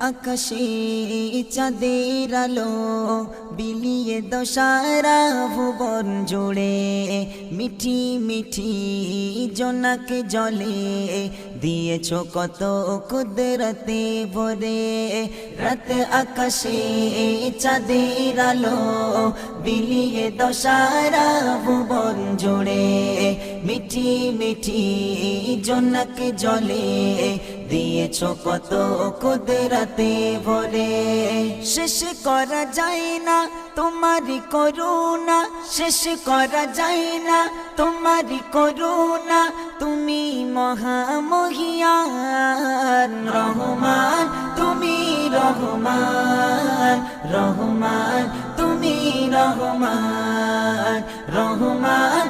আকাশে চাঁদের আলো বিলিয়ে দশারা ভুবন জুড়ে মিঠি মিঠি জোনাক জলে দিয়েছ কত কুদরতে ভরে রাত আকাশে চাঁদের আলো বিলিয়ে দশারা ভুবন জুড়ে মিঠি মিঠি জোনাক জলে দিয়েছ কত কুদরতে ভরে শেষ করা যায় না তোমারি করুণা শেষ করা যায় না তোমারি করুণা তুমি মহামহিয়ান রহমান তুমি রহমান রহমান তুমি রহমান রহমান